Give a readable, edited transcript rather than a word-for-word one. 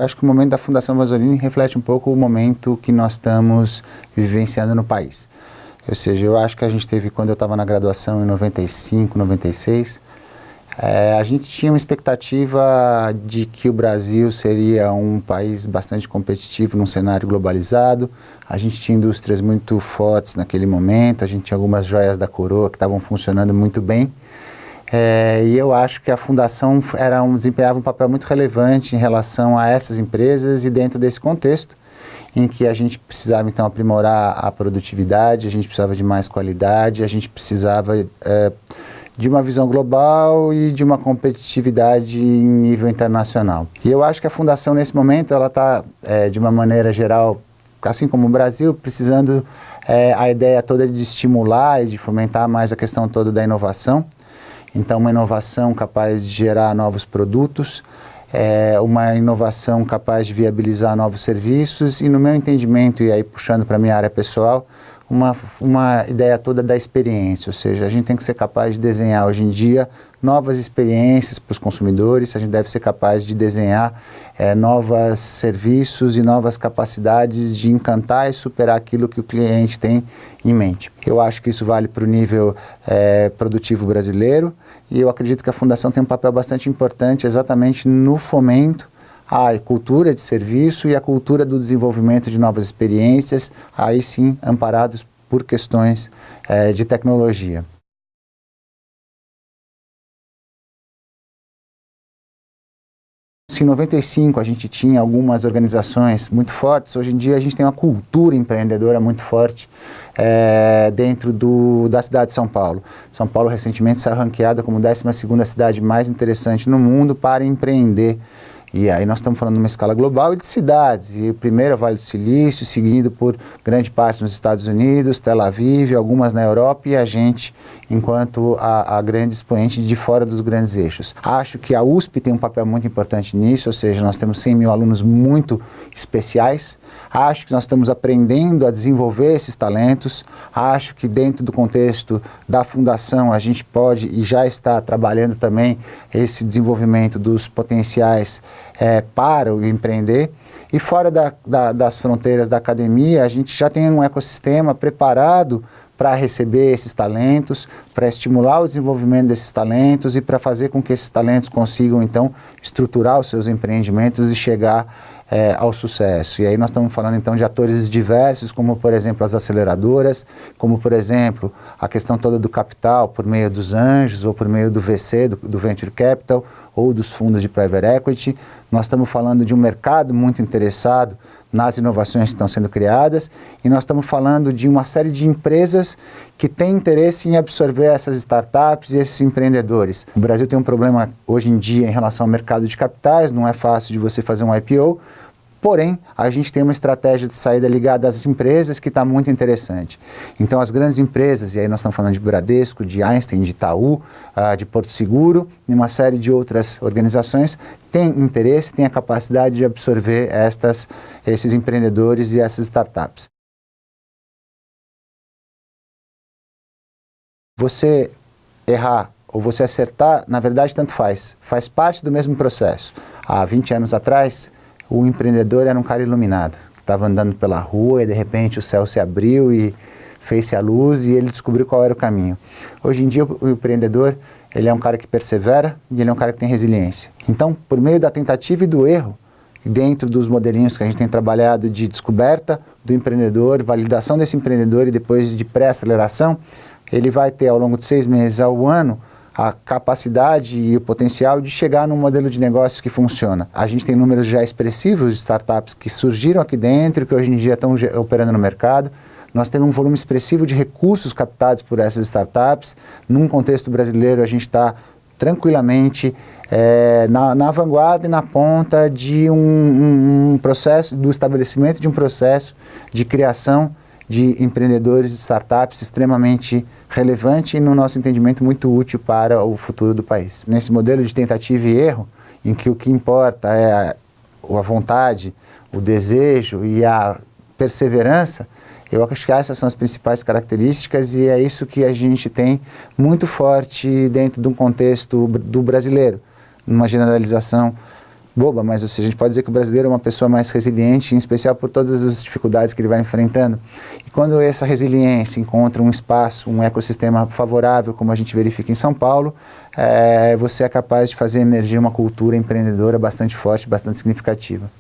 Acho que o momento da Fundação Vasolini reflete um pouco o momento que nós estamos vivenciando no país. Ou seja, eu acho que a gente teve, quando eu estava na graduação em 95, 96, a gente tinha uma expectativa de que o Brasil seria um país bastante competitivo num cenário globalizado. A gente tinha indústrias muito fortes naquele momento, a gente tinha algumas joias da coroa que estavam funcionando muito bem. E eu acho que a Fundação desempenhava um papel muito relevante em relação a essas empresas e dentro desse contexto em que a gente precisava então aprimorar a produtividade, a gente precisava de mais qualidade, a gente precisava de uma visão global e de uma competitividade em nível internacional. E eu acho que a Fundação nesse momento ela está, de uma maneira geral, assim como o Brasil, precisando a ideia toda de estimular e de fomentar mais a questão toda da inovação. Então, uma inovação capaz de gerar novos produtos, uma inovação capaz de viabilizar novos serviços e, no meu entendimento, e aí puxando para a minha área pessoal, uma ideia toda da experiência, ou seja, a gente tem que ser capaz de desenhar hoje em dia novas experiências para os consumidores, a gente deve ser capaz de desenhar novos serviços e novas capacidades de encantar e superar aquilo que o cliente tem em mente. Eu acho que isso vale para o nível produtivo brasileiro e eu acredito que a Fundação tem um papel bastante importante exatamente no fomento à cultura de serviço e à cultura do desenvolvimento de novas experiências, aí sim amparados por questões de tecnologia. Se em 95 a gente tinha algumas organizações muito fortes, hoje em dia a gente tem uma cultura empreendedora muito forte dentro da cidade de São Paulo. São Paulo recentemente saiu ranqueada como 12ª cidade mais interessante no mundo para empreender. E aí nós estamos falando de uma escala global e de cidades. E o primeiro é o Vale do Silício, seguido por grande parte nos Estados Unidos, Tel Aviv, algumas na Europa e a gente, enquanto a grande expoente de fora dos grandes eixos. Acho que a USP tem um papel muito importante nisso, ou seja, nós temos 100 mil alunos muito especiais. Acho que nós estamos aprendendo a desenvolver esses talentos. Acho que dentro do contexto da Fundação a gente pode e já está trabalhando também esse desenvolvimento dos potenciais para o empreender. E fora das fronteiras da academia, a gente já tem um ecossistema preparado para receber esses talentos, para estimular o desenvolvimento desses talentos e para fazer com que esses talentos consigam, então, estruturar os seus empreendimentos e chegar ao sucesso. E aí nós estamos falando, então, de atores diversos, como, por exemplo, as aceleradoras, como, por exemplo, a questão toda do capital por meio dos anjos ou por meio do VC, do Venture Capital, ou dos fundos de Private Equity. Nós estamos falando de um mercado muito interessado nas inovações que estão sendo criadas e nós estamos falando de uma série de empresas que têm interesse em absorver essas startups e esses empreendedores. O Brasil tem um problema hoje em dia em relação ao mercado de capitais, não é fácil de você fazer um IPO, porém, a gente tem uma estratégia de saída ligada às empresas que está muito interessante. Então, as grandes empresas, e aí nós estamos falando de Bradesco, de Einstein, de Itaú, de Porto Seguro, e uma série de outras organizações, têm interesse, têm a capacidade de absorver esses empreendedores e essas startups. Você errar ou você acertar, na verdade, tanto faz. Faz parte do mesmo processo. Há 20 anos atrás, o empreendedor era um cara iluminado, que estava andando pela rua e de repente o céu se abriu e fez-se a luz e ele descobriu qual era o caminho. Hoje em dia o empreendedor, ele é um cara que persevera e ele é um cara que tem resiliência. Então, por meio da tentativa e do erro, dentro dos modelinhos que a gente tem trabalhado de descoberta do empreendedor, validação desse empreendedor e depois de pré-aceleração, ele vai ter ao longo de 6 meses ao ano a capacidade e o potencial de chegar num modelo de negócios que funciona. A gente tem números já expressivos de startups que surgiram aqui dentro, que hoje em dia estão operando no mercado. Nós temos um volume expressivo de recursos captados por essas startups. Num contexto brasileiro, a gente está tranquilamente na vanguarda e na ponta de um processo, do estabelecimento de um processo de criação de empreendedores e startups extremamente relevante e, no nosso entendimento, muito útil para o futuro do país. Nesse modelo de tentativa e erro, em que o que importa é a vontade, o desejo e a perseverança, eu acho que essas são as principais características e é isso que a gente tem muito forte dentro de um contexto do brasileiro, numa generalização boba, mas ou seja, a gente pode dizer que o brasileiro é uma pessoa mais resiliente, em especial por todas as dificuldades que ele vai enfrentando. E quando essa resiliência encontra um espaço, um ecossistema favorável, como a gente verifica em São Paulo, você é capaz de fazer emergir uma cultura empreendedora bastante forte, bastante significativa.